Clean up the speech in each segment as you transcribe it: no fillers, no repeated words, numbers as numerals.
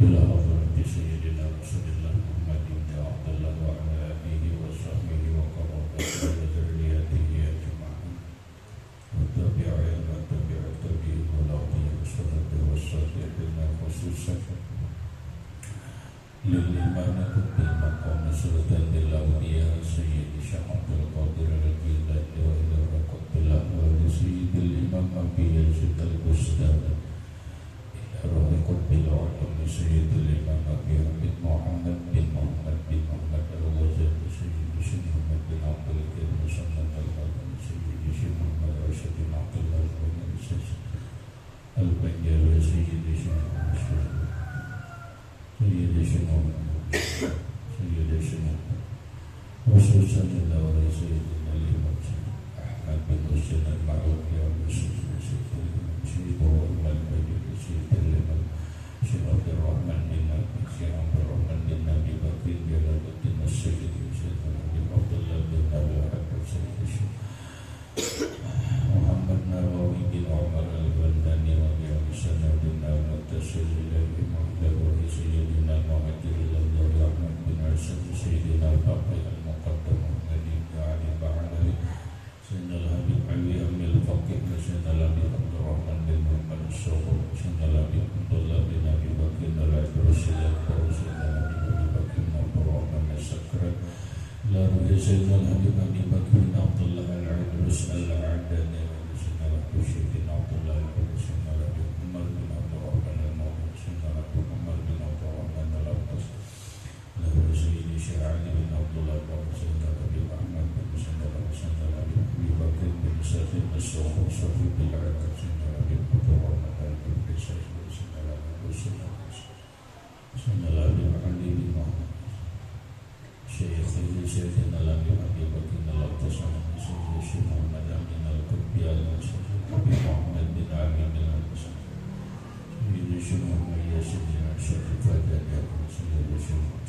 إلى حضرة سيدنا رسول الله محمد بن عبد الله وعلى آله وصحبه وقرابته وذريته أجمعين والتابعين وتبعهم والأولياء والصحابة والصالحين خصوصا للإمام قطب المقام سلطان الأولياء سيد الشيخ عبد القادر الجيلاني وإلى قطب الأحوال سيد الإمام أبي يزيد البستاني روح قطب العلم سيد الإمام أبي حميد محمد بن محمد الغزالي سيد الشيخ محمد بن عبد الكريم مسلم الغزالي سيد الشيخ محمد راشد بن عبد الله بن البنجاوي سيد الشيخ خصوصا إلى ولي سيدنا الإمام أحمد بن حسين المعروفي سيد الإمام سيد الإمام شيخ عبد الرحمن بن أبي بكر جلال الدين السيد سيدنا عبد الله بن أبي بكر سيد الشيخ محمد نووي بن عمر البلداني وأبي حسن بن المتصل إليه مولاه سيدنا المهاجر إلى الله أحمد بن عيسى سيدنا الباقي المقدم الذي علي بعلوي سيدنا الحبيب علي أمي الفقيه سيدنا الحبيب عبد الرحمن بن محمد الصغر سيدنا الحبيب عبد الله بن أبي بكر العبر سيدنا الحبيب أبي بكر بن عبد الرحمن السكران لا روح سيدنا الحبيب أبي بكر بن عبد الله العبرس العدني سيدنا الحبيب سيدنا عبد الله العبرس سيدنا الحبيب عمر بن عبد الرحمن المولى سيدنا الحبيب عمر بن عبد الرحمن العباس لا روح سيدنا الشيخ علي بن عبد الله بن سيدنا الحبيب أحمد بن سيدنا الحبيب أبي بكر بن سيدنا الصغر صفي بن العبد سيدنا الحبيب عبد الرحمن العبد سيدنا الحبيب سيدنا الحبيب علي بن محمد شيخ سيدنا الحبيب أبي بكر العباس سيدنا الشيخ محمد بن القطبي الحبيب محمد بن علي بن العباس سيدنا الشيخ محمد ياسين بن الشيخ فادان سيدنا الشيخ محمد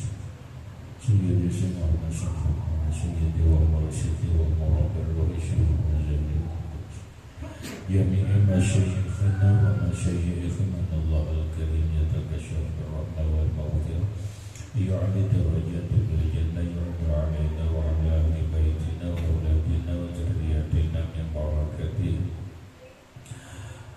سيدي ومرشدي ومرابر ورشيد الجميع جميع مشايخنا ومشايخنا الله الكريم يتكشف بالرحمة والمغفرة يعلي درجات بالجنة يرضى علينا وعلى أهل بيتنا وأولادنا وذرياتنا من بركته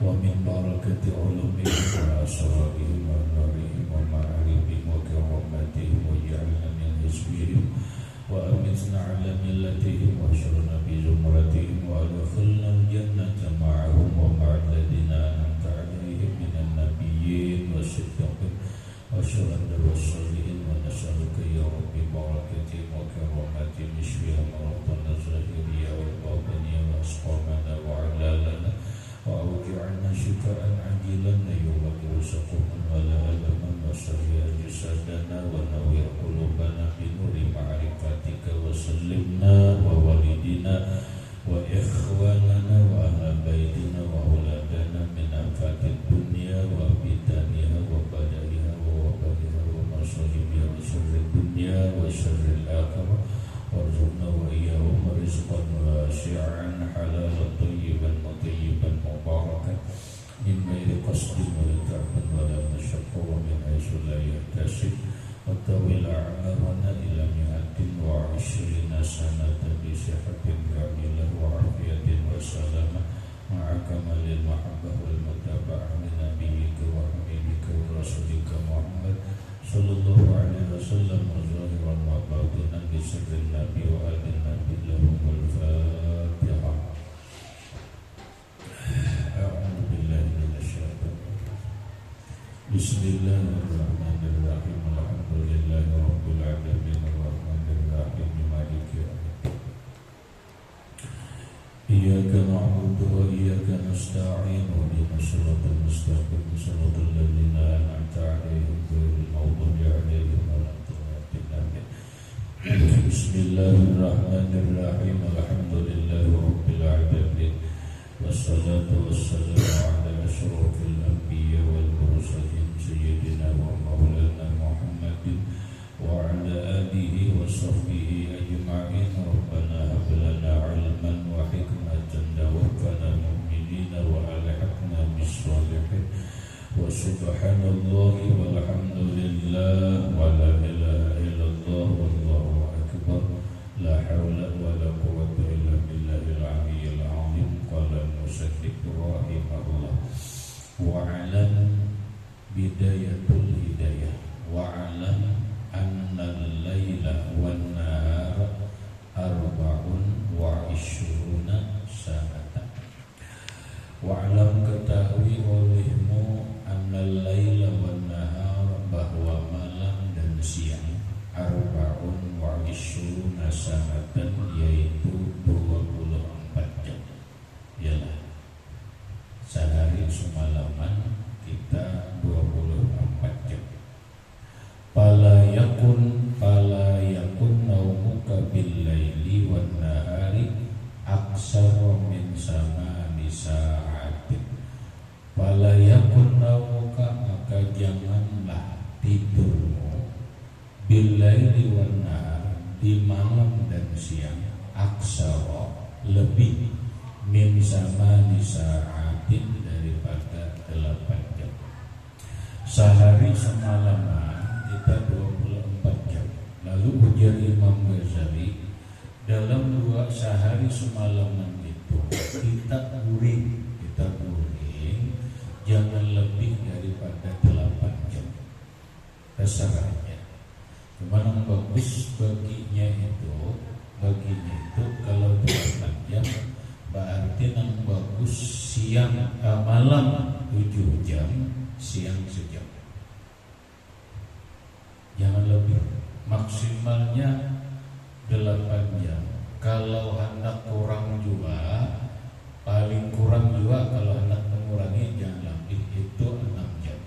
ومن بركة علومهم وأسرارهم ونورهم ومعارفهم وكراماتهم واجعلنا من حزبهم وأمتنا على ملتهم واحشرنا بزمرتهم وأدخلنا الجنة معهم ومع الذين أنعمت عليهم من النبيين والصديقين والشهداء والصالحين ونسألك يا رب بركتهم وكراماتهم اشفيها مرضنا الظاهرية والباطنية وأسقامنا وعلالنا وأوجعنا شفاء عاجلا يغفر سقما ولا ألما وسهل جسدنا ونور قلوبنا بنور معرفتك وسلمنا ووالدنا وإخواننا وأهل بيتنا وأولادنا من آفات الدنيا وفتنها وبلائها ووبائها ومصائبها وشر الدنيا وشر الآخرة وارزقنا وإياهم رزقا واسعا حلالا طيبا مطيبا مباركا من غير قصد ولا تعب ولا مشقة ومن حيث لا يحتسب وطول أعمارنا إلى 120 سنة بصحة كاملة وعافية وسلامة مع كمال المحبة والمتابعة من نبيك وحبيبك ورسولك محمد صلى الله عليه وسلم وظاهرا وباطنا بسر النبي وآل النبي لهم الفاتحة. أعوذ بالله من الشيطان. بسم الله الرحمن الرحيم. الحمد لله رب العالمين الرحمن الرحيم مالك يوم الدين. إياك نعبد وإياك نستعين اهدنا الصراط المستقيم صراط الذين أنعمت عليهم غير المغضوب عليهم ولا الضالين. بسم الله الرحمن الرحيم. الحمد لله رب العالمين والصلاة والسلام على أشرف الأنبياء والمرسلين سيدنا ومولانا محمد وعلى آله وصحبه أجمعين. ربنا هب لنا علما وحكمة توفنا مؤمنين وألحقنا بالصالحين. وسبحان الله والحمد aksara min samani sa'atin fala yakun naumuka, maka janganlah tidurmu billaili wan nahar, di malam dan siang, aksara lebih min samani sa'atin daripada 8 jam. Sehari semalaman kita 24 jam. Lalu ujar Imam Ghazali, dalam sehari semalaman itu kita guring jangan lebih daripada 8 jam. Terserahnya. Cuma yang bagus baginya itu kalau 8 jam berarti yang bagus malam 7 jam, siang sejam. Jangan lebih. Maksimalnya 8 jam. Kalau hendak kurang juga, paling kurang juga kalau hendak mengurangi jangan lebih, itu 6 jam.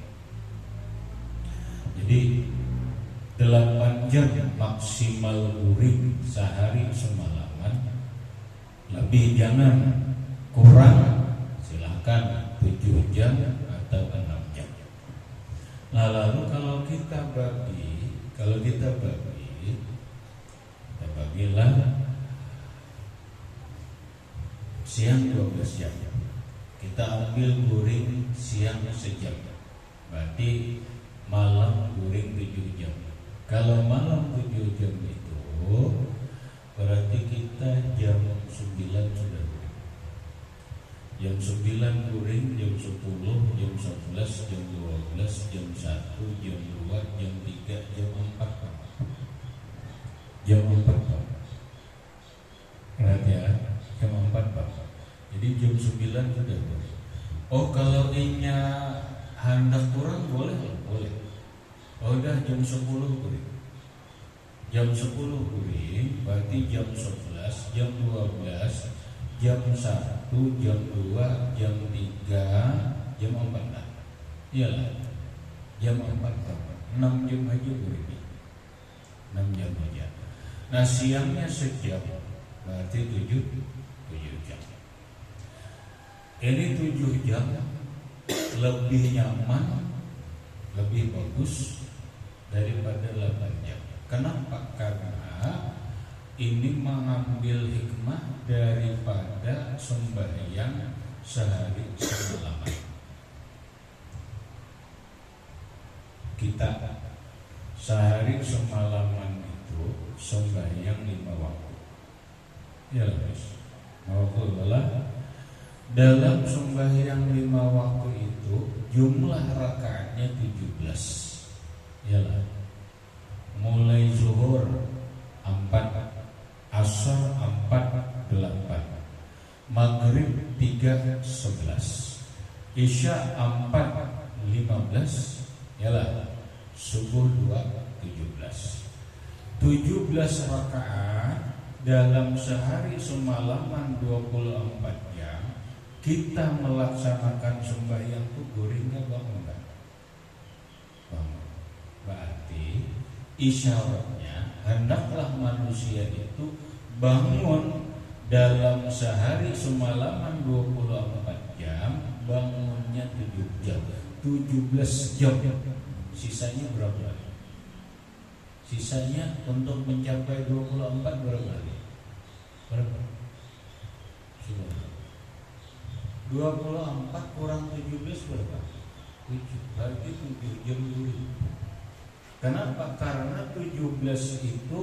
Jadi 8 jam maksimal guring sehari semalaman. Lebih jangan, kurang silahkan 7 jam atau 6 jam. Nah lalu kalau kita bagilah siang 12 jam. Kita ambil guring siang sejam, berarti malam guring 7 jam. Kalau malam 7 jam itu berarti kita jam 9 sudah guring. Jam 9 guring, jam 10, jam 11, jam 12, jam 1, jam 2, jam 3, jam 4. Jam 4 Pak. Perhatian, jam 4 Pak. Jadi jam 9 sudah guring. Oh kalau inya hendak kurang boleh. Oh udah jam 10 guring. Jam 10 guring berarti jam 11, jam 12, jam 1, jam 2, jam 3, jam 4 lah. Iyalah. Jam 4 6 jam aja guring. 6 jam aja. Nah siangnya sejam berarti 7 jam. Ini 7 jam lebih nyaman, lebih bagus daripada 8 jam. Kenapa? Karena ini mengambil hikmah daripada sembahyang sehari semalaman. Kita sehari semalaman itu sembahyang 5 waktu. Ya guys, 5 waktu adalah dalam sembahyang 5 waktu itu jumlah rakaatnya 17. Yalah. Mulai zuhur 4, asar 4, 8, maghrib 3, 11, isya 4, 15, yalah, subuh 2, 17. 17 rakaat dalam sehari semalaman 24 jam. Kita melaksanakan sembahyang itu guringnya bangun kan? Bangun. Berarti isyaratnya hendaklah manusia itu bangun dalam sehari semalaman 24 jam, bangunnya 7 jam, 17 jam. Sisanya berapa? Sisanya untuk mencapai 24 berapa hari? Berapa? 24 kurang 17 berapa? 7, berarti 7 jam dulu. Kenapa? Karena 17 itu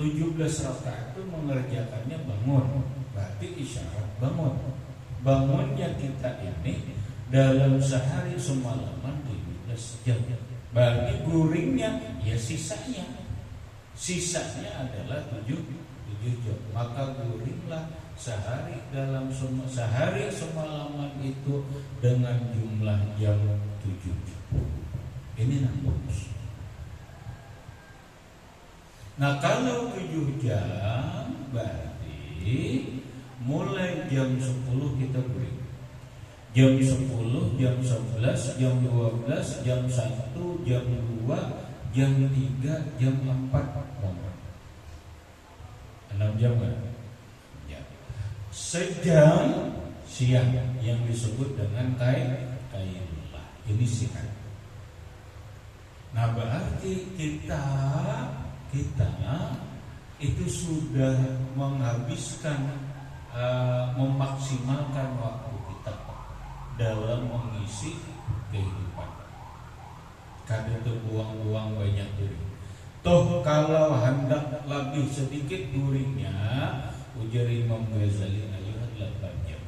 17 rakaat itu mengerjakannya bangun. Berarti isyarat bangun. Bangunnya kita ini dalam sehari semalaman 17 jam. Berarti guringnya ya sisanya adalah 7 jam. Maka guringlah sehari dalam sehari semalaman itu dengan jumlah jam 7 jam. Ini yang bagus. Nah kalau 7 jam berarti mulai jam 10 kita guring. Jam 10, jam 11, jam 12, jam 1, jam 2, jam 3, jam 4 bangun. 6 jam kan? Ya. sejam siang yang disebut dengan qailullah. Ini sihat. Nah, berarti kita itu sudah menghabiskan memaksimalkan waktu kita dalam mengisi kehidupan. Kada terbuang-buang banyak during. Toh kalau hendak lebih sedikit duringnya, ujar Imam Ghazali, ayuhan 8 jam.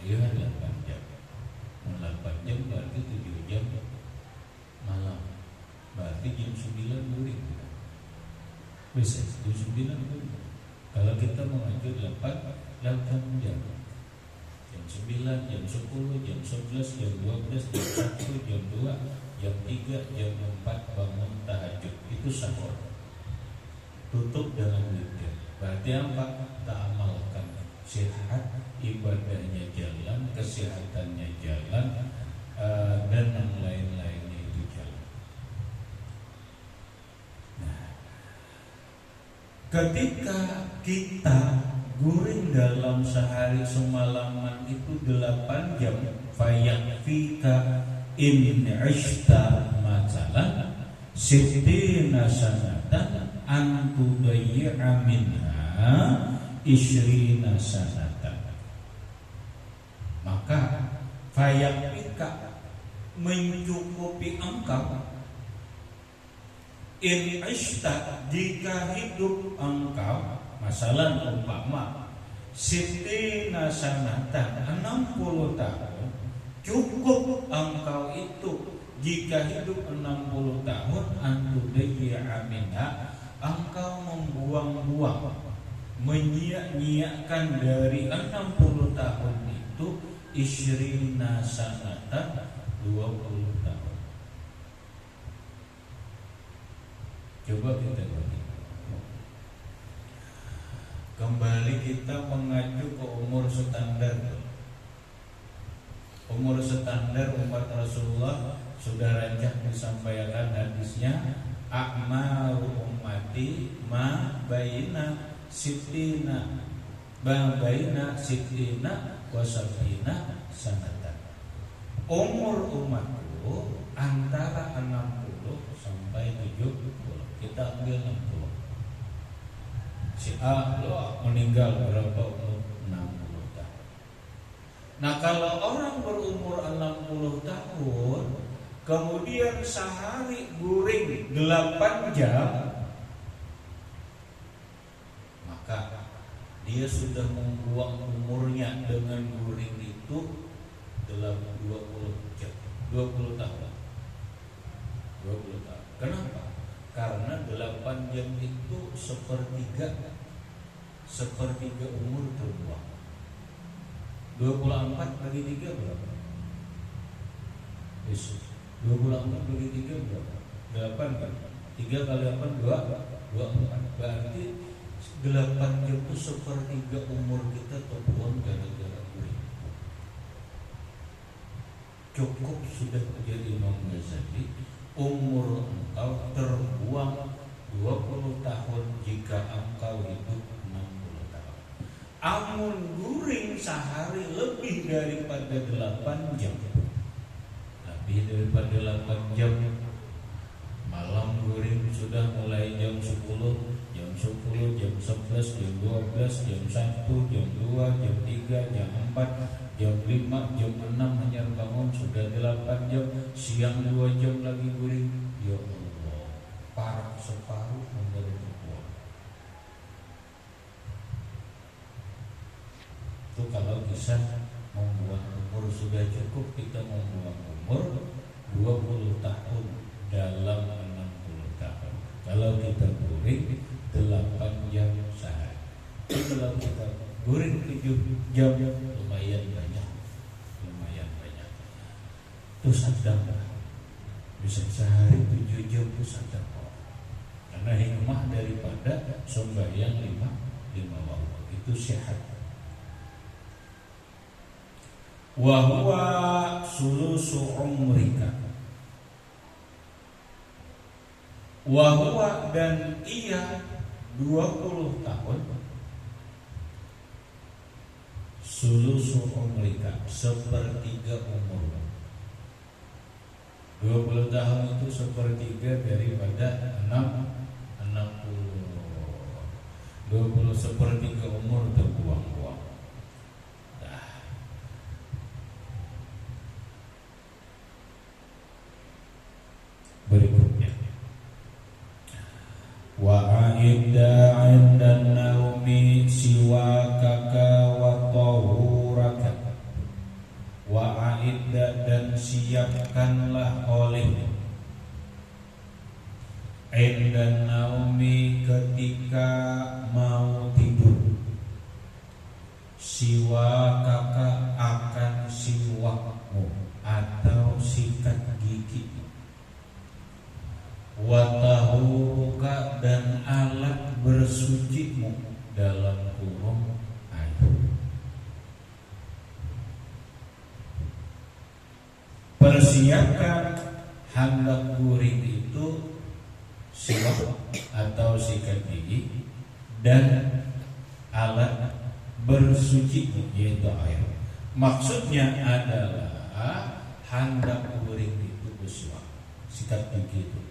Ayuhan 8 jam. 8 jam berarti 7 jam malam. Berarti jam 9 during. Bisa jam 9 during. Kalau kita mengajar 8 jam. Jam 9, jam 10, jam 11, jam 12, jam 1, jam 2, jam 3, jam 4 bangun tahajud. Itu sahur. Tutup dengan witir. Berarti apa? Tak amalkan. Sehat, ibadahnya jalan, kesehatannya jalan, dan yang lain-lainnya itu jalan. Nah, ketika kita guring dalam sehari semalaman itu 8 jam, fayakfika in ishta masalan sittina sanatan an tudayyi'a minha ishrina sanatan. Maka fayakfika mencukupi engkau in ishta jika hidup engkau, masalah umpama sittina sanatan 60 tahun, cukup engkau itu jika hidup 60 tahun antudayyi'a minha, engkau membuang-buang, menyia-nyiakan dari 60 tahun itu ishrina sanatan 20 tahun. Coba kita bagi. Kembali kita mengacu ke umur standar. Umur standar umat Rasulullah sudah rancak disampaikan hadisnya, a'maru ummati ma baina sittina wa sab'ina sanatan. Umur umatku antara 60 sampai 70. Kita ambil 60. Si A meninggal berapa umur? 60 tahun. Nah, kalau orang berumur 60 tahun kemudian sehari guring 8 jam, maka dia sudah membuang umurnya dengan guring itu dalam 20 jam, 20 tahun. 20 tahun. Kenapa? Karena 8 jam itu sepertiga umur terbuang. 24 bagi 3 berapa? Yesus. 24 bagi 3 berapa? 8 kan? 3 kali 8 24. Berarti 8 jam itu sepertiga umur kita terbuang gara-gara guring. Cukup sudah menjadi Imam Ghazali, umur engkau terbuang 20 tahun jika engkau hidup 60 tahun. Amun guring sehari lebih daripada 8 jam. Lebih daripada 8 jam. Malam guring sudah mulai jam 10, jam 10, jam 11, jam 12, jam 1, jam 2, jam 3, jam 4, jam 5, jam 6 hanya bangun sudah 8 jam. Siang 2 jam lagi guring. Ya Allah, parah separuh menjadi terbuang. Itu kalau kisah membuang umur sudah cukup, kita membuang umur 20 tahun dalam 60 tahun. Kalau kita guring 8 jam sehari. Kalau kita guring 7 jam lumayan banyak. Itu sadaqah. Bisa sehari 7 jam itu sadaqah. Karena hikmah daripada sembahyang 5 waktu itu sehat. Wa huwa sulusu umrika. Wa huwa dan ia 20 tahun sulusu umrika, sepertiga umur. 20 tahun itu sepertiga daripada 60. 20 sepertiga umur terbuang-buang. Nah, berikutnya, wa'idda 'indan naumi siwakaka wa tahuraka. Wa'idda, dan siapkanlah olehmu, indan naumi, ketika mau tidur, siwakaka, akan siwakmu atau sikat gigi, wa tahuruka, dan alat bersucimu dalam kurung air. Persiapkan handap guring itu siwak atau sikat gigi dan alat bersuci yaitu air. Maksudnya adalah handap guring itu bersiwak, sikat gigi itu.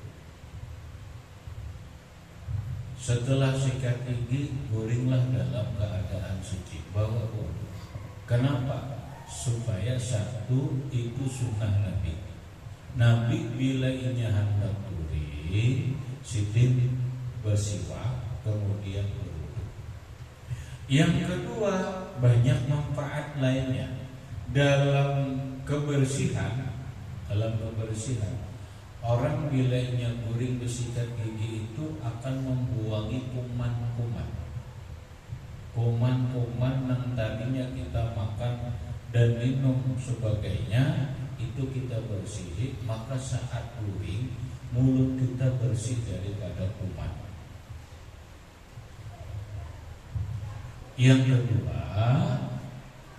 Setelah sikat gigi, guringlah dalam keadaan suci, bawa wudu. Kenapa? Supaya satu, itu sunnah Nabi. Nabi bila ini hendak guring, sidin bersiwak, kemudian berwudu. Yang kedua, banyak manfaat lainnya dalam kebersihan. Orang bila ini guring bersikat gigi itu akan membuangi kuman-kuman yang tadinya kita makan dan minum sebagainya, itu kita bersih, maka saat guring mulut kita bersih daripada kuman. Yang kedua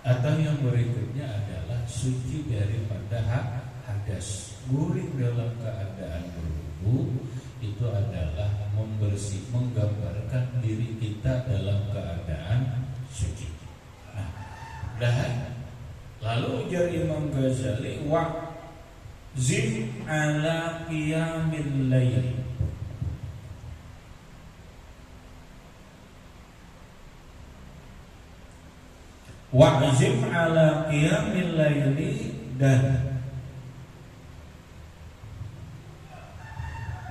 atau yang berikutnya adalah suci daripada hadas. Guring dalam keadaan berwudu itu adalah menggambarkan diri kita dalam keadaan suci. Dan lalu ujar Imam Ghazali, wa zim ala qiyamil lail. Wa zim ala qiyamil laili, dan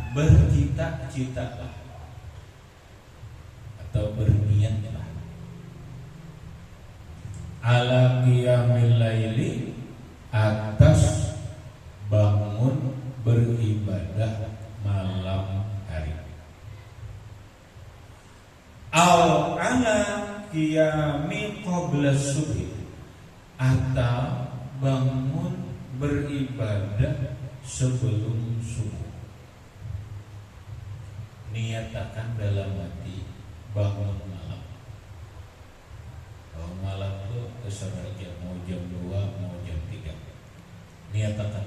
bercita-citalah atau berniatlah ala qiyamil laili, atas bangun beribadah malam hari. Al ala qiyami qabla subhi, atau bangun beribadah sebelum subuh. Niatakan dalam hati bangun malam. Bangun malam itu terserah aja, mau jam 2, mau jam 3. Niatakan.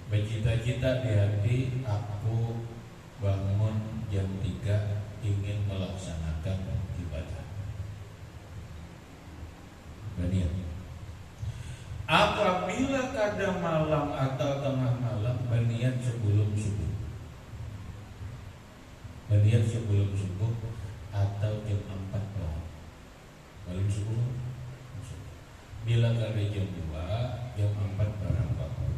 Bercita-cita di hati, aku bangun jam 3 ingin melaksanakan ibadah. Berniat. Apabila kadang malam atau tengah malam, berniat sebelum subuh. Berniat sebelum subuh atau jam 4 malam. Sebelum subuh. Bila kada jam 2, jam 4 barang bangun.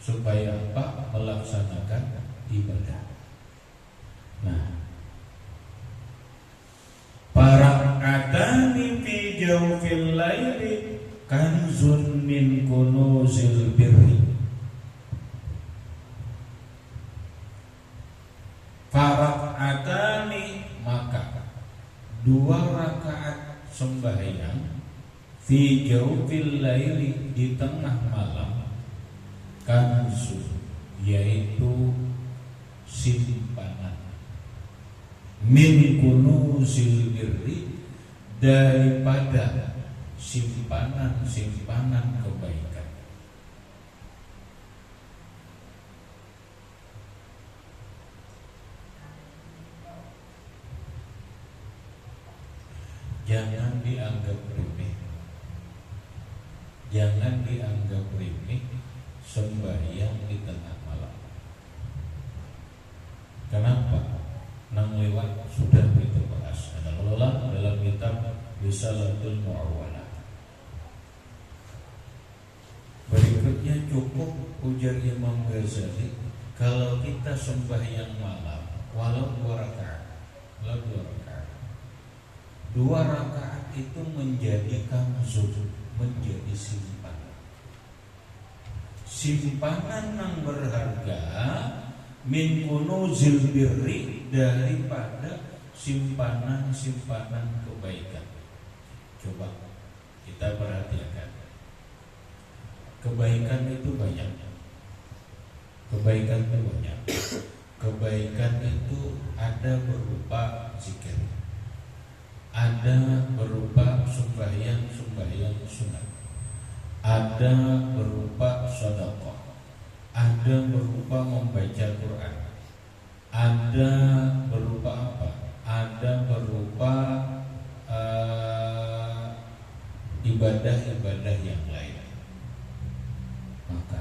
Supaya apa? Melaksanakan ibadah. Nah, parakatani fi jawfil laili kanzun min kunuzil birri. Farakatani, maka 2 rakaat sembahyang fi jawfil laili, di tengah malam, kanzun, yaitu simpanan, min kunuzil birri, daripada simpanan kebaikan. Jangan dianggap remeh. Jangan dianggap remeh sembahyang di tengah malam. Kenapa? Nang lewat sudah kita bahas. Ada kelola dalam kitab Risalatul Mu'awwalah. Berikutnya cukup ujar Imam Ghazali, kalau kita sembahyang malam walau 2 rakaat, dua rakaat itu menjadi kanzun, menjadi simpanan yang berharga, min kunuzil birri, daripada simpanan kebaikan. Coba kita perhatikan, kebaikan itu banyak. Kebaikan itu ada berupa zikir, ada berupa sembahyang sunat, ada berupa sedekah, ada berupa membaca Quran, ada berupa apa? Ada berupa ibadah-ibadah yang lain. Maka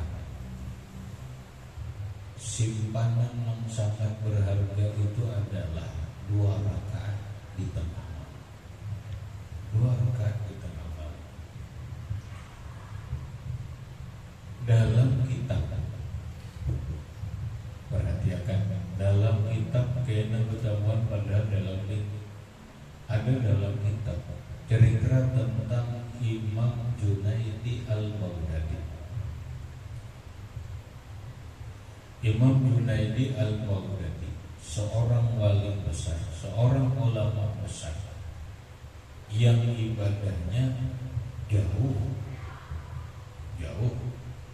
simpanan yang sangat berharga itu adalah 2 rakaat di tengah malam. 2 rakaat di tengah malam. Dalam kitab, perhatikan, dalam kitab kena ketahuan pada dalam kitab cerita tentang Imam Junaidi Al-Baghdadi. Imam Junaidi Al-Baghdadi seorang wali besar, seorang ulama besar yang ibadahnya jauh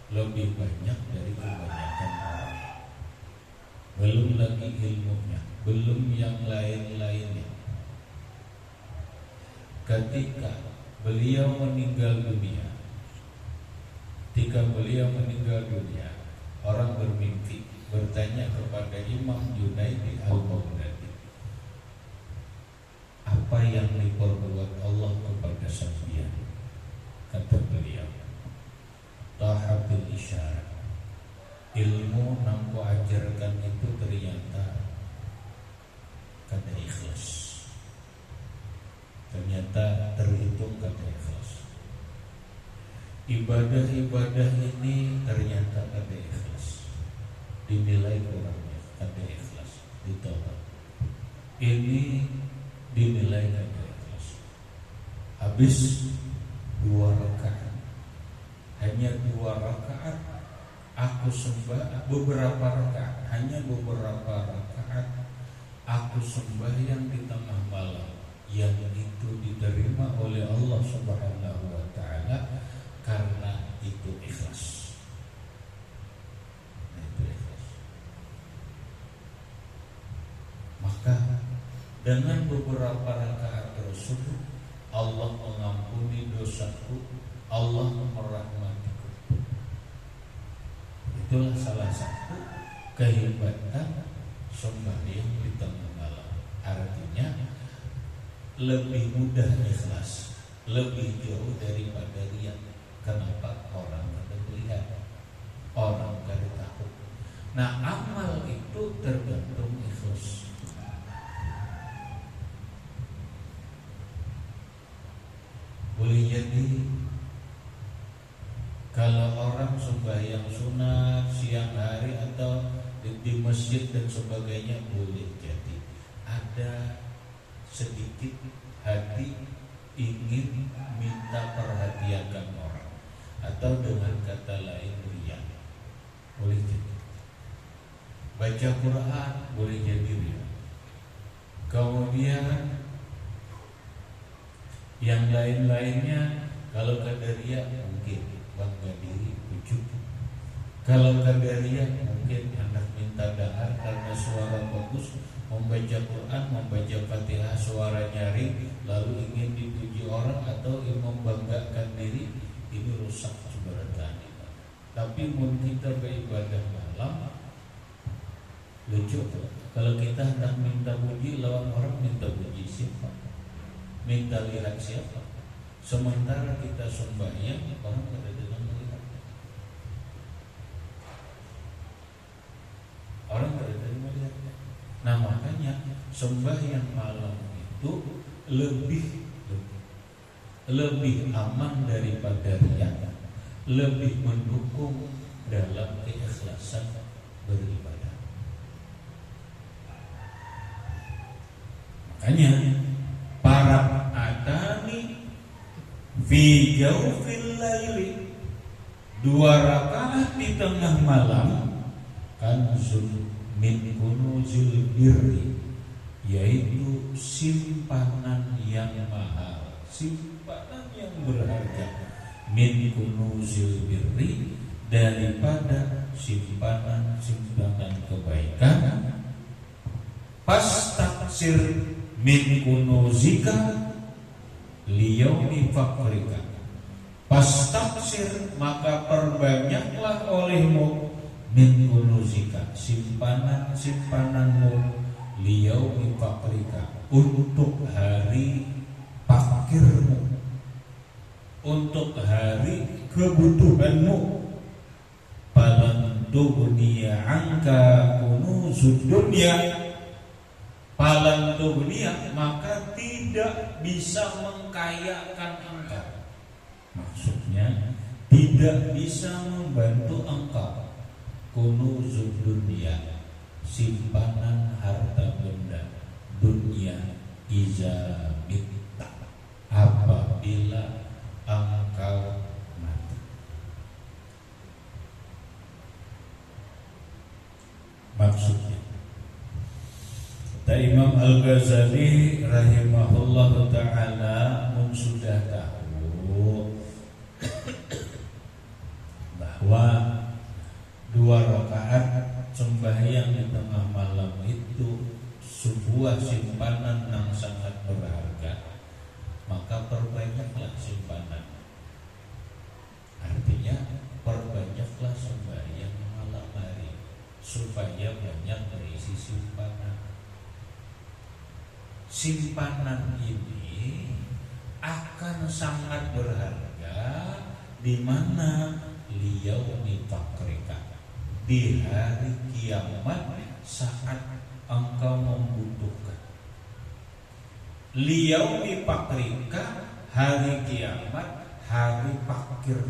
lebih banyak dari kebanyakan orang. Belum lagi ilmunya, belum yang lain-lainnya. Ketika beliau meninggal dunia, orang bermimpi bertanya kepada Imam Junaidi Al-Baghdadi, apa yang diperbuat Allah kepada sampeyan? Kata beliau, tahabil isyarat, ilmu yang ku ajarkan itu ternyata kada ikhlas, ternyata terhitung kada ikhlas. Ibadah-ibadah ini ternyata kada ikhlas, dinilai kurangnya kada ikhlas, ditolak. Ini dinilai kada ikhlas. Habis 2 rakaat, hanya 2 rakaat aku sembah, beberapa rakaat, hanya beberapa rakaat aku sembahyang di tengah malam, yang itu diterima oleh Allah Subhanahu wa Ta'ala karena itu ikhlas. Itu ikhlas. Maka dengan beberapa rakaat tersebut Allah mengampuni dosaku, Allah merahmatiku. Itulah salah satu kehebatan sembahyang di tengah malam. Artinya lebih mudah ikhlas, lebih jauh daripada riya. Kenapa? Orang kada melihat, orang kada tahu. Nah, amal itu tergantung ikhlas. Boleh jadi kalau orang sembahyang sunat siang hari atau di masjid dan sebagainya, boleh jadi ada sedikit hati ingin minta perhatian orang, atau dengan kata lain riya. Boleh jadi baca Quran, boleh jadi riya. Kemudian yang lain-lainnya, kalau kada riya mungkin bangga diri, ujub. Kalau kada riya mungkin hendak minta dahar karena suara bagus, membaca Quran, membaca Fatihah suara nyaring, lalu ingin dipuji orang atau ingin membanggakan diri. Ini rusak sebenarnya. Tapi mun kita beribadah malam, lucu tuh. Kalau kita hendak minta puji, lawan orang minta puji siapa? minta lihat siapa? Sementara kita sembahyang, orang tidak ada melihat. Orang tidak ada melihat. Nah makanya sembahyang malam itu lebih aman daripada riya, lebih mendukung dalam keikhlasan beribadah. Makanya para atani fi jawfil laili, 2 rakaat di tengah malam, kanzun min kunuzil birri, yaitu simpanan yang mahal, simpanan yang berharga, min kunuzil birri, daripada simpanan kebaikan. Pas taksir min kunuzika liyaumi fakrika, pas taksir maka perbanyaklah olehmu min kunuzika, simpananmu liyaumi fakrika, untuk hari fakirmu, untuk hari kebutuhanmu. Palan dunia angka kunuzud dunia, palan dunia maka tidak bisa mengkayakan engkau. Maksudnya tidak bisa membantu engkau kunuzud dunia, simpanan harta benda dunia, iza mitta, apabila engkau mati. Maksudnya Imam Al-Ghazali rahimahullah ta'ala sudah tahu bahwa 2 rakaat sembahyang di tengah malam itu sebuah simpanan yang sangat berharga, maka perbanyaklah simpanan. Artinya perbanyaklah sembahyang malam hari supaya banyak berisi simpanan. Simpanan ini akan sangat berharga di mana liyaumi fakrika, di hari kiamat saat engkau membutuhkan. Liyaumi fakrika, hari kiamat, hari fakir.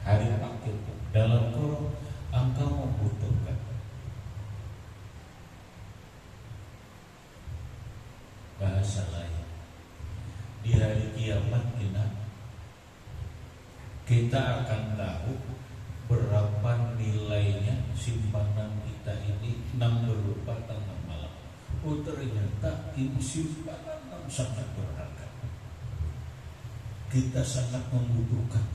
Hari fakir dalam kurung engkau membutuhkan. Bahasa lain, di hari kiamat kita akan tahu berapa nilainya simpanan kita ini yang berupa tengah malam. Oh ternyata ini simpanan yang sangat berharga. Kita sangat membutuhkan.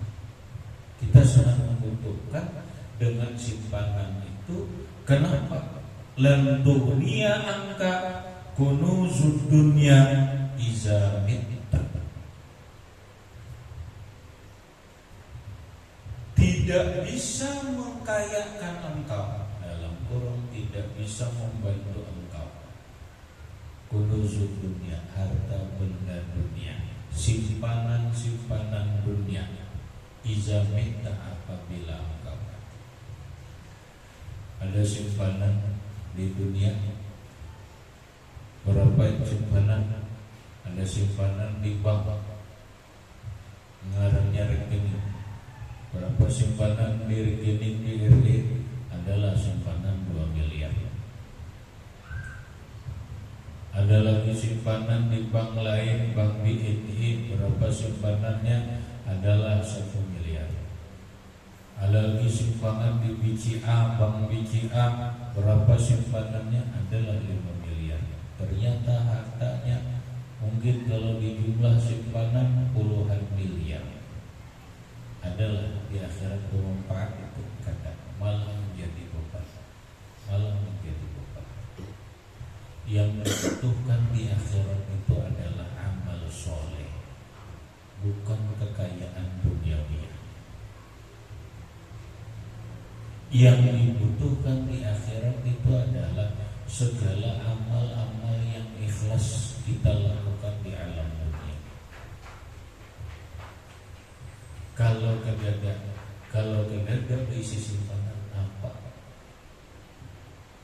Dengan simpanan itu. Kenapa? Lan dunia angka kunuzud dunya iza mitta, tidak bisa mengkayakan engkau, dalam kurung tidak bisa membantu engkau. Kunuzud dunya, harta benda dunia, simpanan dunia, iza mitta, apabila engkau ada simpanan di dunia. Berapa simpanan? Ada simpanan di bank, ngarannya rekening. Berapa simpanan di rekening di RI? Adalah simpanan 2 miliar. Ada lagi simpanan di bank lain, bank BNI. Berapa simpanannya? Adalah 1 miliar. Ada lagi simpanan di BCA, bank BCA. Berapa simpanannya? Adalah 5 miliar. Ternyata hartanya mungkin kalau dijumlah simpanan puluhan miliar. Adalah di akhirat bermanfaat itu kata malah menjadi beban. Yang dibutuhkan di akhirat itu adalah amal soleh, bukan kekayaan duniawi. Yang dibutuhkan di akhirat itu adalah segala amal-amal yang ikhlas kita lakukan kalau kedada berisi simpanan apa?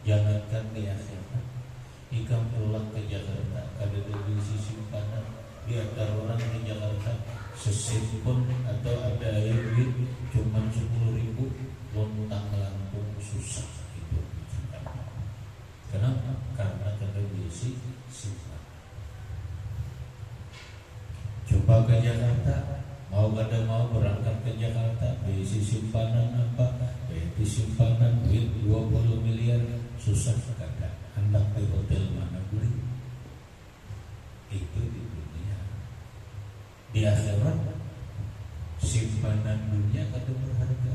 Jangankan di akhirat, ikam pulang ke Jakarta kadada berisi simpanan di antara orang di Jakarta seset pun atau ada air duit cuma 10.000 lontang lampung susah itu. Kenapa? Karena kada berisi simpanan. Coba ke Jakarta, mau berangkat ke Jakarta, berisi simpanan apa? Berisi simpanan duit 20 miliar susah kada. Hendak di hotel mana beli? Itu di dunia. Di akhirat simpanan dunia kada berharga,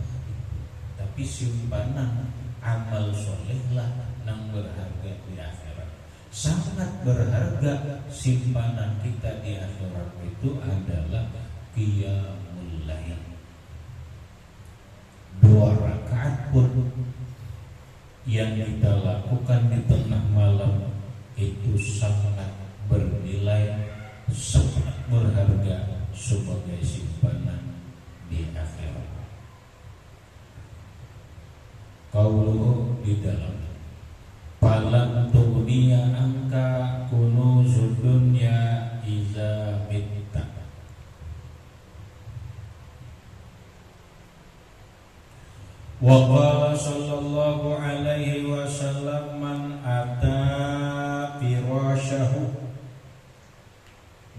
tapi simpanan amal soleh lah nang berharga di akhirat. Sangat berharga simpanan kita di akhirat itu adalah qiyamul lail. 2 rakaat pun yang kita lakukan di tengah malam itu sangat bernilai, sangat berharga sebagai simpanan di akhirat. Qauluhu di dalam falan tughniya angka kunuzud dunya iza mitta. Wa qala sallallahu alaihi wasallam man ata firasyahu.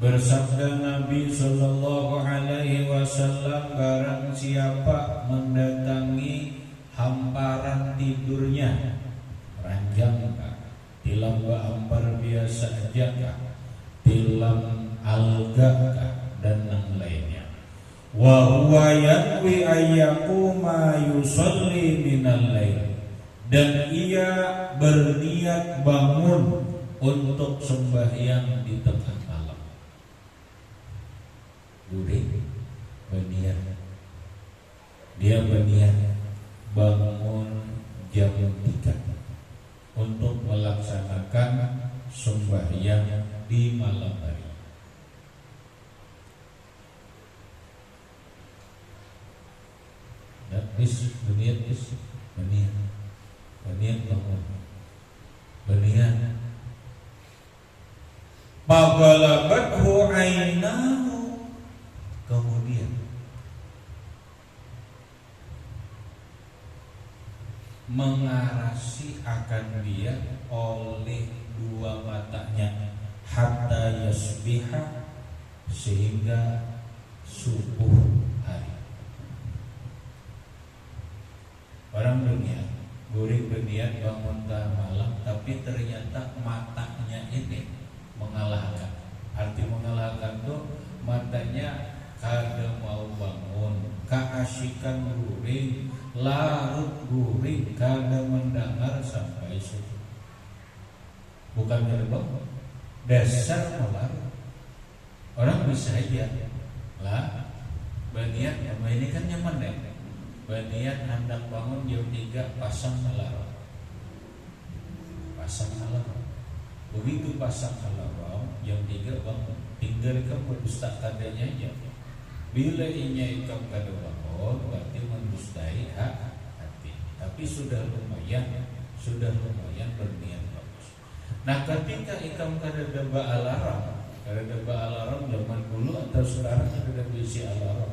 Bersabda Nabi sallallahu alaihi wasallam, barang siapa mendatangi hamparan tidurnya, ranjang kah, tilam hampar biasa aja kah, tilam alga kah, dan yang lainnya. Wa huwa yanwi ayyaquma yusalli minal lail, dan ia berniat bangun untuk sembahyang di tengah malam. Dia berniat bangun jam 3 untuk melaksanakan sembahyang di malam hari. Dan berniat bangun, berniat. Fagalabathu ainahu, kemudian mengarasi akan dia oleh 2 matanya, hatta yasbiha, sehingga subuh hari. Orang berniat, berniat bangun tengah malam, tapi ternyata matanya ini mengalahkan. Arti mengalahkan tuh matanya kada mau bangun, keasikan guring, larut guring, kada mendengar sampai subuh. Bukan bangun, dasar melarut. Orang bisa aja lah berniat, ya ini kan nyaman deh. Berniat hendak bangun jam 3, pasang alarm. Begitu pasang alarm jam 3 bangun, tinggal kamu berdusta kadanya aja. Bila inya ikam kada bangun, berarti mendustai hati. Tapi sudah lumayan berniat bagus. Nah, ketika ikam kada deba alarm zaman dulu atau sekarang kada berisi alarm,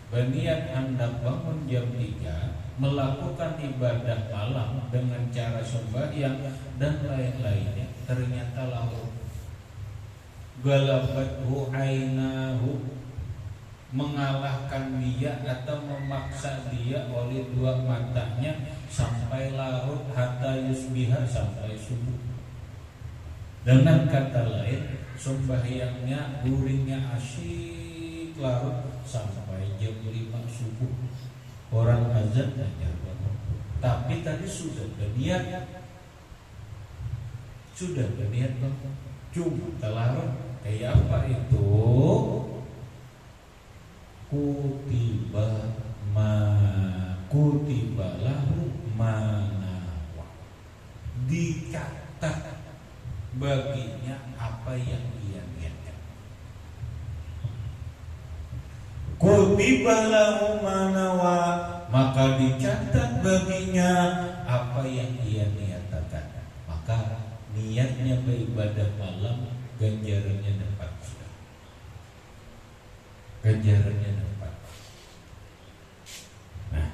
berniat hendak bangun jam 3, melakukan ibadah malam dengan cara sembahyang dan lain-lainnya, ternyata larut. Galabathu ainahu, mengalahkan dia atau memaksa dia oleh 2 matanya sampai larut, hatta yusbiha, sampai subuh. Dengan kata lain, sembahyangnya guringnya asyik larut sampai jam 5 subuh. Orang azan aja bangun, tapi tadi sudah berniat bangun, cuma telarut. Kayak apa itu? Kutiba lahu manawa, dicatat baginya apa yang ia niatkan. kutiba lahu ma nawa, maka dicatat baginya apa yang ia niatakan. Maka niatnya beribadah malam, ganjarannya dapat sudah. Ganjarannya dapat. Nah,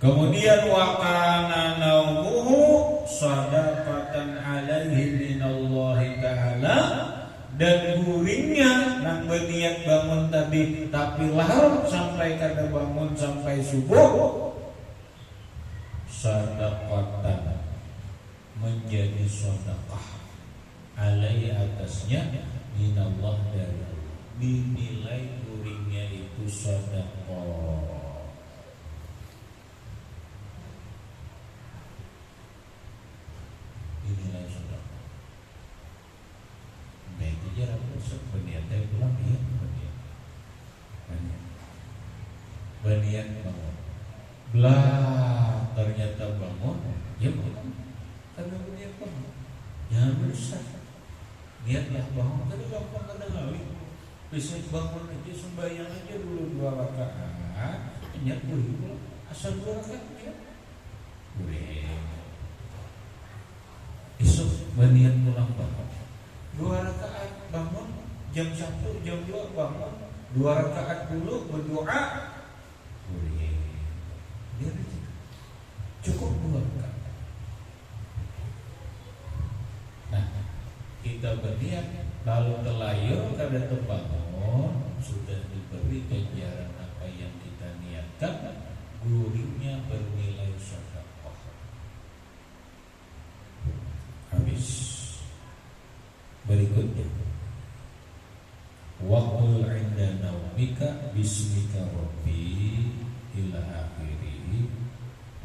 kemudian wa kana naumuhu shadaqatan alaihi minallahi ta'ala, dan guringnya nang berniat bangun tadi tapi larut sampai kada bangun sampai subuh, sadaqatan menjadi sedekah alai atasnya minallah dari Allah, dinilai guringnya itu sedekah. Dinilai sedekah. Baik aja aku berniat saya pulang ya, berniat bangun, belah ternyata bangun, ya bangun, karena berniat bangun, jangan berusaha, niatlah bangun, tadi gampang kada ngawi, bisa bangun aja sembahyang aja dulu 2 rakaat, niat boleh, asal 2 rakaat ya, boleh, esok berniat pulang bangun. 2 rakaat bangun, jam 1, jam 2 bangun, 2 rakaat dulu berdoa, boleh. Biar cukup 2 rakaat. Nah, kita berniat lalu terlayur kada terbangun, sudah diberi ganjaran apa yang kita niatkan, guringnya bernilai sedekah. Habis. Berikutnya, waqul 'inda naumika bismika rabbi ila akhirih,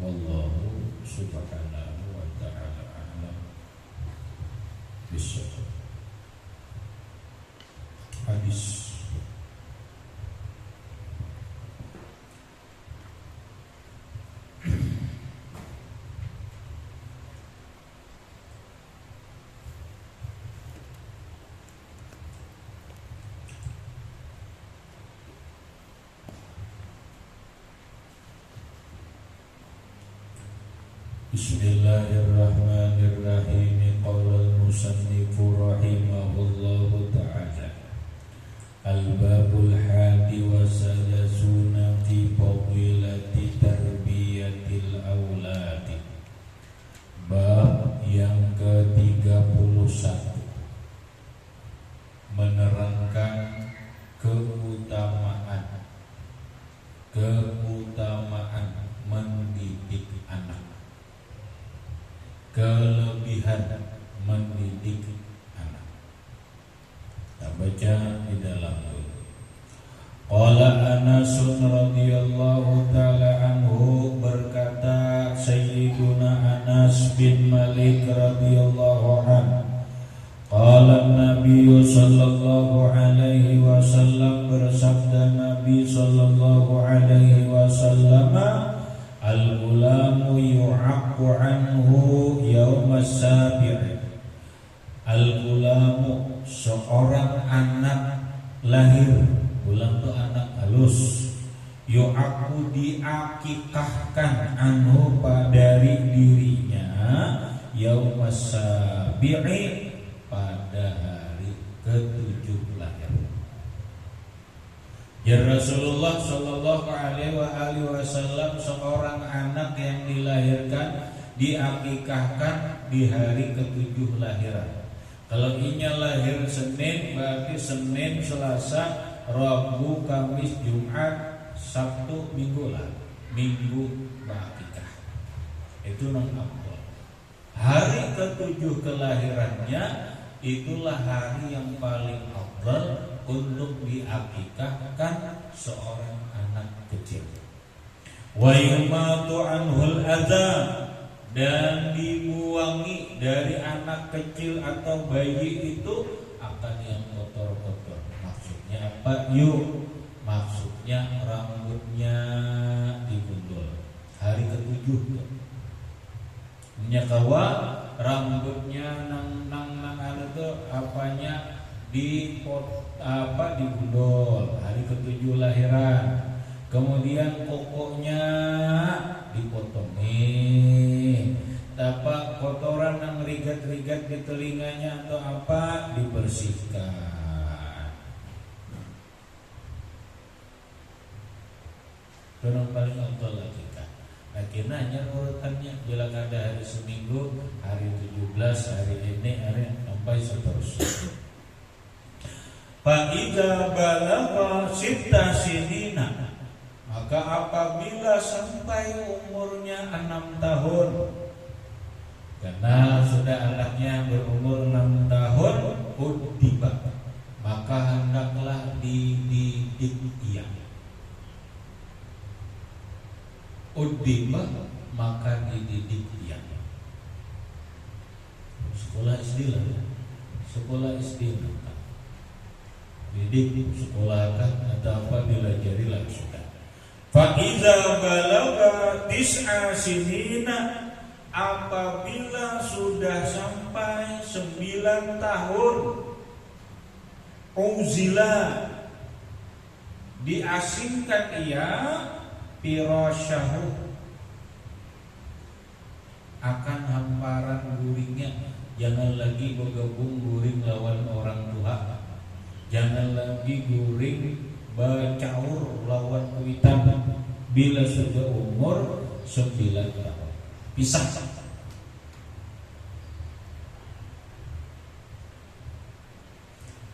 wallahu subhanahu wa ta'ala a'lam bissawab. Hadis Bismillahirrahmanirrahim. Qala al-musannifu rahimahullahu ta'ala, al-babul hadi wa salasuna fi fadilati tarbiyatil auladi. Bab yang ke-31 menerangkan keutamaan mendidik anak, kelebihan mendidik anak. Kita baca di dalam dulu. Qala Anas radhiyallahu ta'ala anhu, berkata Sayyiduna Anas bin Malik radhiyallahu anhu, qala Nabi sallallahu alaihi wasallam, bersabda Nabi sallallahu alaihi wasallam, al-gulamu yu'aqqu anhu yaumas sabi'. Al-gulamu seorang anak lahir, gulam itu anak halus, yu'aqqu diakikahkan anhu dari dirinya, yaumas sabi'i pada hari ke-7 lahir. Ya Rasulullah sallallahu alaihi wasallam, seorang anak yang dilahirkan diakikahkan di hari ke-7 lahiran. Kalau inya lahir Senin, berarti Senin, Selasa, Rabu, Kamis, Jumat, Sabtu, Minggu lah. Minggu berakikah. Itu non afdal. Hari ke-7 kelahirannya itulah hari yang paling afdal untuk diakikahkan seorang anak kecil. Wa yumatu anhul adza, dan dibuangi dari anak kecil atau bayi itu akan yang kotor-kotor. Maksudnya apa? Maksudnya rambutnya digundul. Hari ke-7 nyakawa rambutnya nang itu apanya digundul hari ke-7 lahiran. Kemudian kokoknya dipotong kotoran yang rigat-rigat di telinganya atau apa dibersihkan. Itu yang paling afdal kita. Nah, kinanya urutannya bila ada hari seminggu, hari 17, hari ini, hari sampai seterusnya. Fa idza balagha sitta sinina, maka apabila sampai umurnya 6 tahun, karena sudah anaknya berumur 6 tahun, udiba, maka hendaklah dididik ia. Udiba, maka dididik ia. Sekolah SD lah, sekolah SD didik, sekolahkan atau apa dilajari langsung. Fa iza balagha tis'a sinina, apabila sudah sampai 9 tahun, uzila, diasingkan ia, firasyahu, akan hamparan guringnya. Jangan lagi bergabung guring lawan orang tua, jangan lagi guring bacaur lawan kuitan. Bila sudah umur 9 tahun, pisah.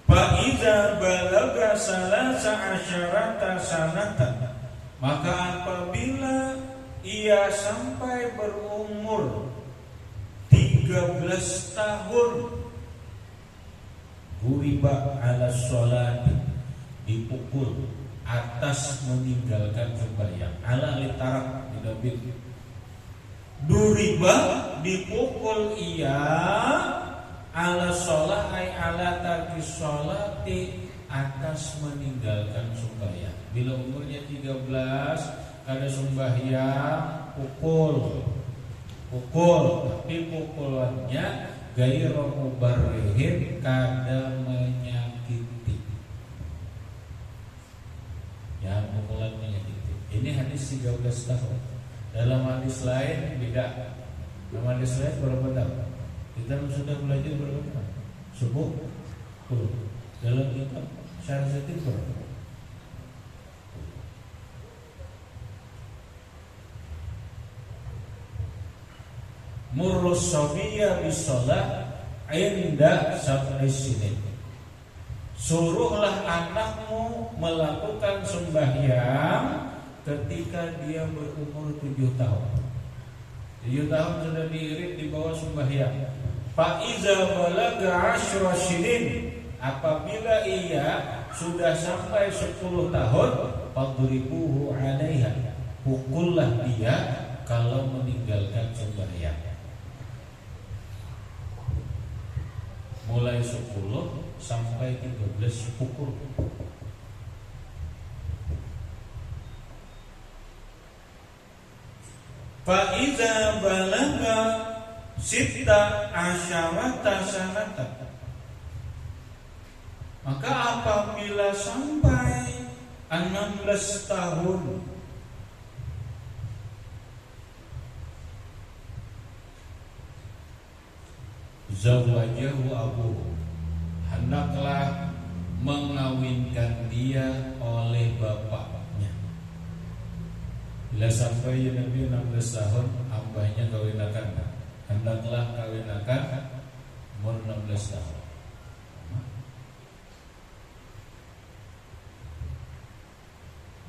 Fa iza balagha salasa asyarata sanatan, maka apabila ia sampai berumur 13 tahun, guriba ala sholati, dipukul atas meninggalkan sembahyang. Ala litarak didabit, duriba, dipukul ia, ala sholat ay ala tarki sholati, atas meninggalkan sembahyang. Bila umurnya 13 ada sembahyang, pukul, tapi pukulannya gairu mubarrihin, kada menyakiti. Ya, pukulan menyakiti. Ini hadis 13 tahun. Dalam hadis lain beda. Dalam hadis lain berapa tahun? Kita sudah belajar berapa tahun? 10. Dalam kitab Syarah Zatin berapa? Murrus sabiyya bisalah inda sab'i sinin. Suruhlah anakmu melakukan sembahyang ketika dia berumur 7 tahun. 7 tahun sudah diirit di bawah sembahyang. Fa iza balagha 10 sinin, apabila ia sudah sampai 10 tahun, fadribuhu 'alaiha, pukullah dia kalau meninggalkan sembahyang. Mulai 10 sampai 13 pukul. Fa iza balagha sitta asyarata sanatan, maka apabila sampai 16 tahun, zawajahu abuhu, hendaklah mengawinkan dia oleh bapaknya. Bila sampai Nabi 16 tahun, abahnya kawinakan, hendaklah kawinakan umur 16 tahun.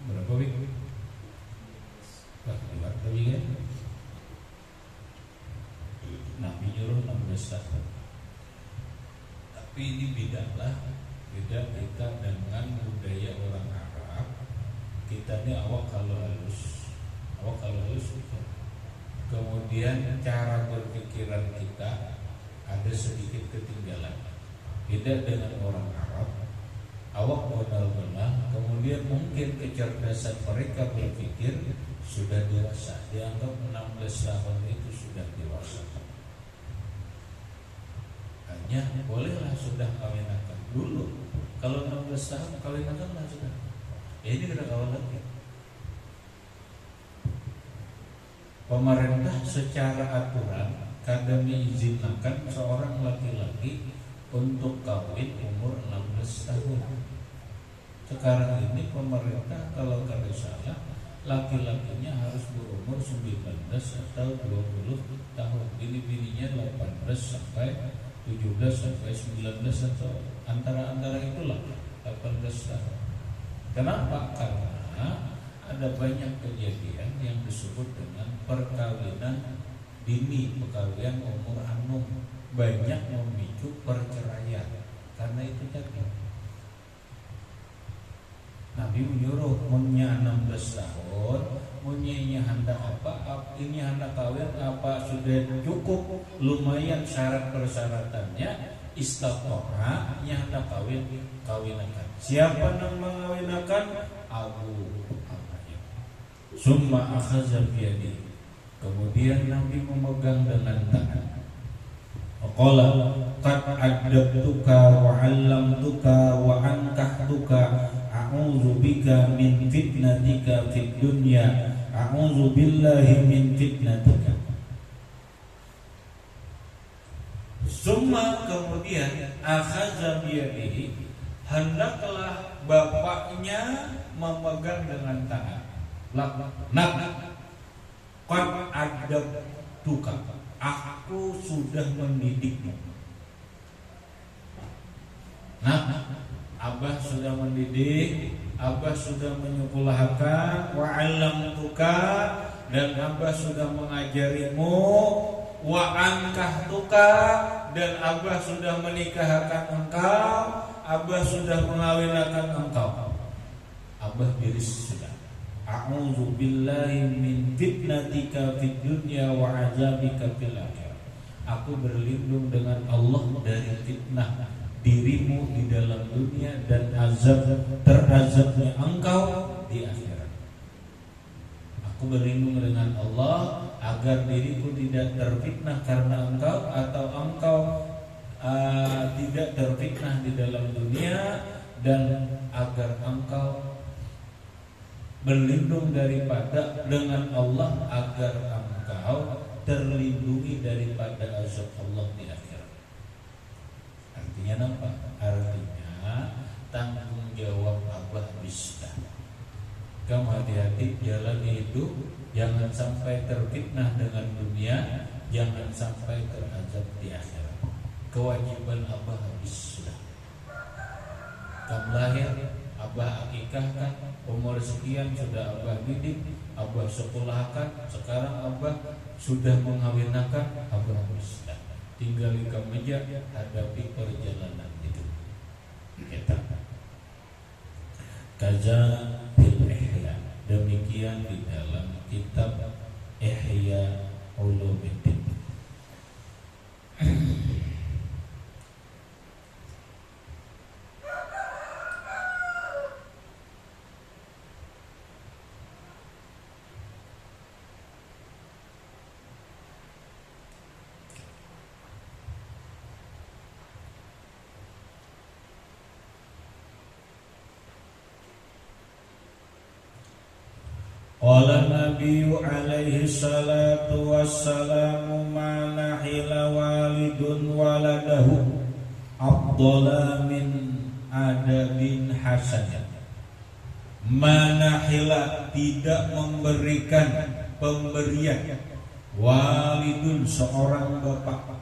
Berapa wik? Lewat lebih kan? Nabi nyuruh 16 tahun. Tapi ini beda kita dengan budaya orang Arab. Kita ini awak kalau halus. Kemudian cara berpikiran kita ada sedikit ketinggalan. Beda dengan orang Arab. Awak benar-benar, kemudian mungkin kecerdasan mereka berpikir sudah dewasa. Dianggap 16 tahun itu sudah dewasa. Hanya bolehlah sudah kawinakan. dulu. Kalau 16 tahun kawin akan lah sudah. Ini kena kawin lagi. Pemerintah secara aturan kadang mengizinkan seorang laki-laki untuk kawin umur 16 tahun. Sekarang ini pemerintah kalau tidak salah laki-lakinya harus berumur 19 atau 20 tahun. Bini-bininya 18 sampai 17 sampai 19 atau antara itulah 18 tahun. Kenapa? Karena ada banyak kejadian yang disebut dengan perkawinan dini, perkawinan umur anum, banyak memicu perceraian. Karena itu tadi Nabi menyuruh punya 16 tahun, punya hendak apa? Ini hendak kawin apa sudah cukup? Lumayan syarat persyaratannya istaqoha, nya hendak kawinakan. Siapa yang mengawinakan? Abu Bakar. Summa akhadha biyadi. Kemudian Nabi memegang dengan tangan. Qala qad addabtuka wa 'allamtuka wa ankahtuka a'udzu bika min fitnatika fid dunya a'udzu billahi min fitnatika. Summa kemudian akhadha biyadihi, hendaklah bapaknya memegang dengan tangan. Qad addabtuka, aku sudah mendidikmu. Abah sudah mendidik, Abah sudah menyekolahkan, wa 'allamtuka, dan Abah sudah mengajarimu, wa ankahtuka, dan Abah sudah menikahkan engkau, Abah sudah mengawinkan engkau. Abah diris sudah. A'udzu billahi min fitnatika fid dunya wa 'adzabika fil akhirah. Aku berlindung dengan Allah dari fitnah dirimu di dalam dunia dan terazabnya engkau di akhirat. Aku berlindung dengan Allah agar diriku tidak terfitnah karena engkau, atau engkau tidak terfitnah di dalam dunia, dan agar engkau berlindung daripada dengan Allah agar engkau terlindungi daripada azab Allah di akhirat. Artinya apa? Artinya tanggung jawab Abah bisa. Kamu hati-hati jalan hidup, jangan sampai terfitnah dengan dunia, jangan sampai terazab di akhirat. Kewajiban Abah habis sudah. Kamu lahir, Abah akikahkan, umur sekian sudah Abah didik, Abah sekolahkan, sekarang Abah sudah mengawinkan, Abah sudah tinggal di meja hadapi perjalanan itu. Kita kaza bil ihya, demikian di dalam kitab Ihya Ulumuddin. Qala Nabi alaihi salatu wassalamu ma nahila walidun waladahu afdala min adabin hasanah. Ma nahila, tidak memberikan pemberian, walidun seorang bapak,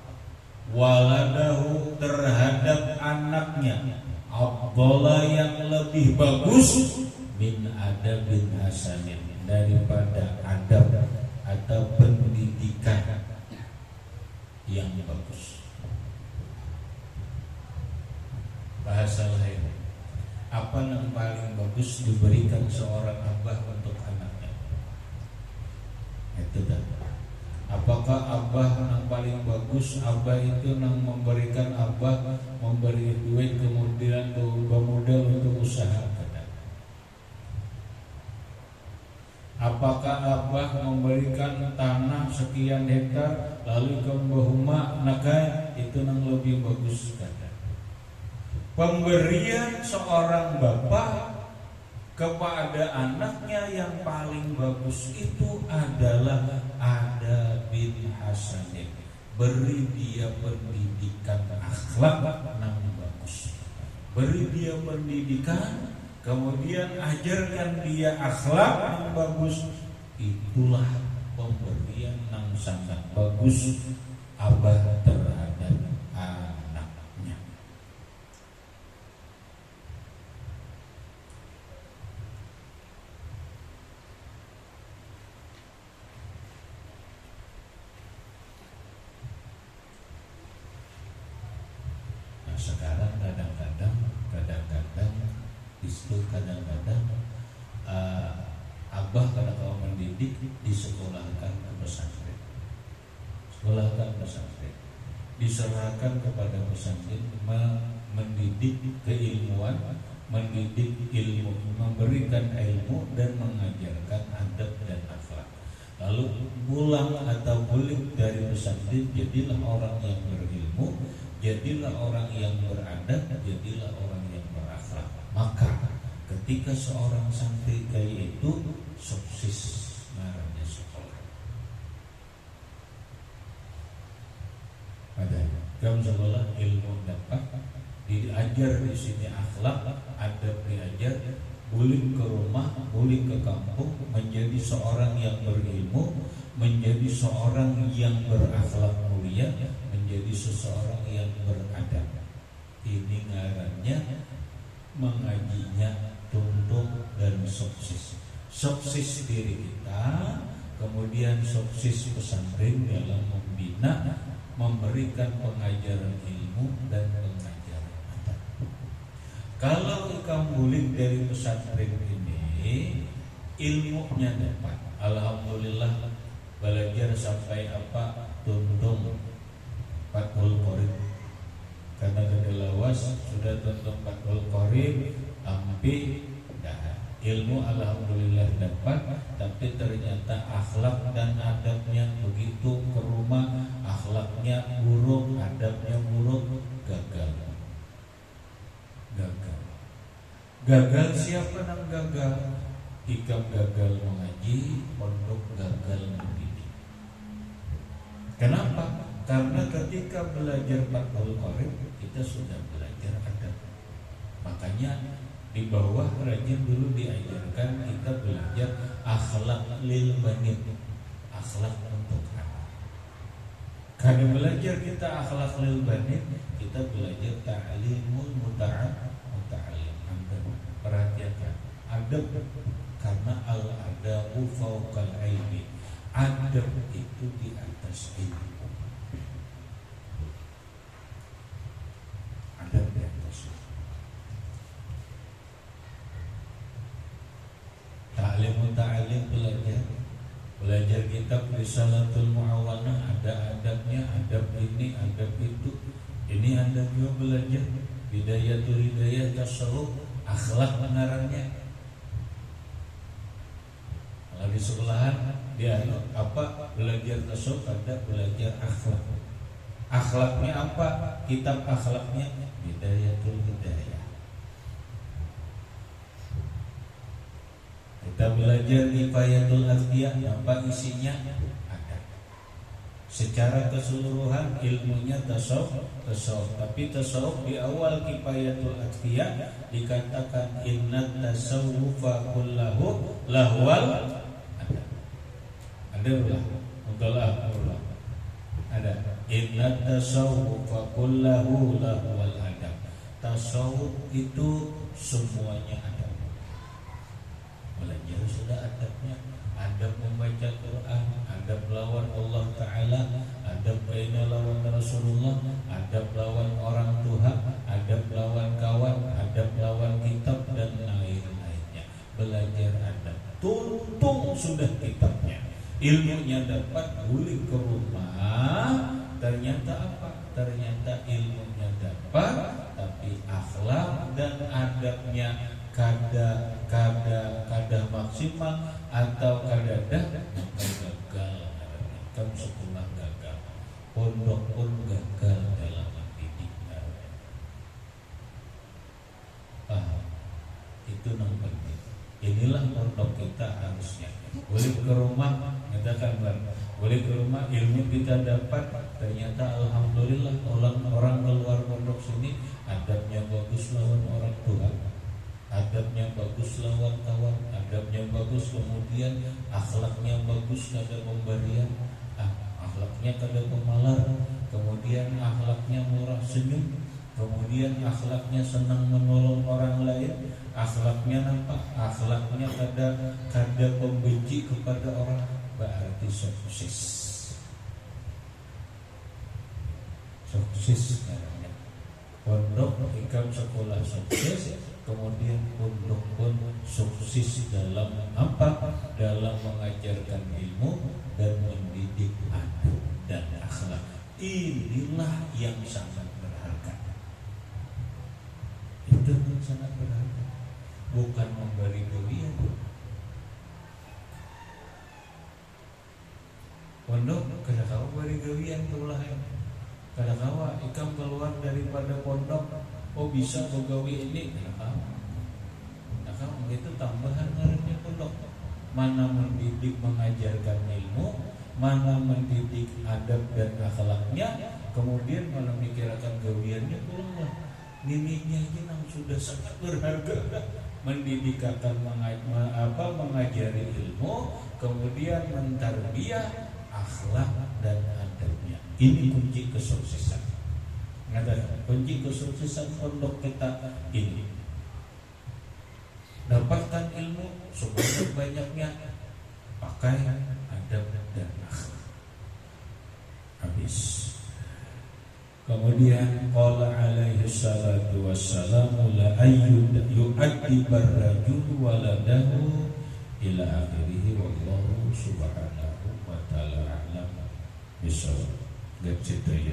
waladahu terhadap anaknya, afdala yang lebih bagus, min adabin hasanah, daripada adab atau pendidikan yang bagus. Bahasa lain, apa yang paling bagus diberikan seorang abah untuk anaknya? Itu dah. Apakah abah yang paling bagus? Abah itu yang memberikan abah, memberi duit kemudian modal untuk usaha. Apakah abah memberikan tanah sekian hektar lalu ke bahuma nakai, itu yang lebih bagus kata. Pemberian seorang bapak kepada anaknya yang paling bagus itu adalah ada bin hasanin. Beri dia pendidikan akhlak yang bagus. Beri dia pendidikan, kemudian ajarkan dia akhlak yang bagus. Itulah pemberian yang sangat bagus abah terhadap anaknya. Nah sekarang kadang-kadang itu abah kada kau mendidik disekolahkan ke pesantren. Sekolahkan pesantren, diserahkan kepada pesantren mendidik keilmuan, mendidik ilmu, memberikan ilmu dan mengajarkan adab dan akhlak. Lalu pulang atau balik dari pesantren, jadilah orang yang berilmu, jadilah orang yang beradab, jadilah orang yang berakhlak. Maka ketika seorang santri kayak itu sukses ngarannya sekolah. Ada jam sekolah ilmu dapat diajar di sini akhlak, adab diajar, buling ke rumah, buling ke kampung, menjadi seorang yang berilmu, menjadi seorang yang berakhlak mulia, menjadi seseorang yang beradab. Ini ngarannya mengajinya tuntung dan sukses. Sukses diri kita, kemudian sukses pesantren dalam membina, memberikan pengajaran ilmu dan pengajaran adab. Kalau ikan bulik dari pesantren ini ilmunya dapat, alhamdulillah, belajar sampai apa tuntung Fathul Qorib, karena kada lawas sudah tuntung Fathul Qorib ampi dah ilmu alhamdulillah dapat, tapi ternyata akhlak dan adabnya begitu ke rumah, akhlaknya buruk, adabnya buruk, gagal. Siapa yang gagal? Ikam gagal mengaji, pondok gagal mendidik. Kenapa? Karena ketika belajar Fathul Qorib kita sudah belajar adab. Makanya di bawah rajin dulu diajarkan kita belajar akhlak lil banin, akhlak untuk anak. Karena belajar kita akhlak lil banin, kita belajar ta'limul muta'alim. Perhatikan adab, karena al adabu fauqal ilmi. Adab itu di atas ilmu. Adab di atas ilmu. Ta'lim belajar kitab Risalatul Mu'awanah, ada adabnya, adab ini, adab itu. Ini Anda juga belajar Bidayatul Hidayah Tasawuf, akhlak ngarannya. Kalau di sekolahan dia apa belajar tasawuf, ada belajar akhlak. Akhlaknya apa? Kitab akhlaknya Bidayatul Hidayah. Kita belajar Kifayatul Atqiyah, apa isinya? Ada. Secara keseluruhan ilmunya tasawuf, tapi tasawuf di awal Kifayatul Atqiyah dikatakan inna tasawufa kullahu lahwal. Ada ulah. Ada inna tasawufa kullahu lahwal adab. Tasawuf itu semuanya ada. Belajar sudah adabnya, adab membaca Quran, adab lawan Allah Ta'ala, adab baina lawan Rasulullah, adab lawan orang tua, adab lawan kawan, adab lawan kitab dan lain-lainnya. Belajar adab, tuntung sudah kitabnya, ilmunya dapat, balik ke rumah. Ternyata apa? Ternyata ilmunya dapat, tapi akhlak dan adabnya kada maksimal atau kada gagal. Kamu sekolah gagal, pondok pun gagal dalam mendidik. Itu yang penting. Inilah pondok kita harusnya. Boleh ke rumah, katakan boleh ke rumah, ilmu kita dapat. Ternyata alhamdulillah orang keluar pondok sini adabnya bagus lawan orang tua, adabnya bagus lawan kawan, adabnya bagus, kemudian akhlaknya bagus, kada pemberian, akhlaknya kada pemalar, kemudian akhlaknya murah senyum, kemudian akhlaknya senang menolong orang lain, akhlaknya nampak, akhlaknya kada pembenci kepada orang, berarti sukses. Sukses namanya. Pondok ikam sekolah sukses, kemudian pondok pun sukses dalam apa? Dalam mengajarkan ilmu dan mendidik adab dan akhlak. Inilah yang sangat berharga. Itu yang sangat berharga. Bukan memberi gawian. Pondok kada kau beri gawian tulah. Kada kawa ikam keluar daripada pondok, oh bisa begawi ini, kada kawa. Itu tambahan ngarannya pondok. Mana mendidik mengajarkan ilmu, mana mendidik adab dan akhlaknya, kemudian malah mikirkan gawiannya pulanglah. Nininya aja nang sudah sangat berharga. Mendidik akan mengajari ilmu, kemudian mentarbiyah akhlak dan adabnya. Ini kunci kesuksesan. Kunci kesuksesan pondok kita ini. Dapatkan ilmu sebanyak-banyaknya, pakai adab dan akhlak. Habis. Kemudian qala alaihi salatu wassalamu la yu'addibar rajulu waladahu ila akhirih, wallahu subhanahu wa ta'ala a'lam bisawab. Gak cerita ya.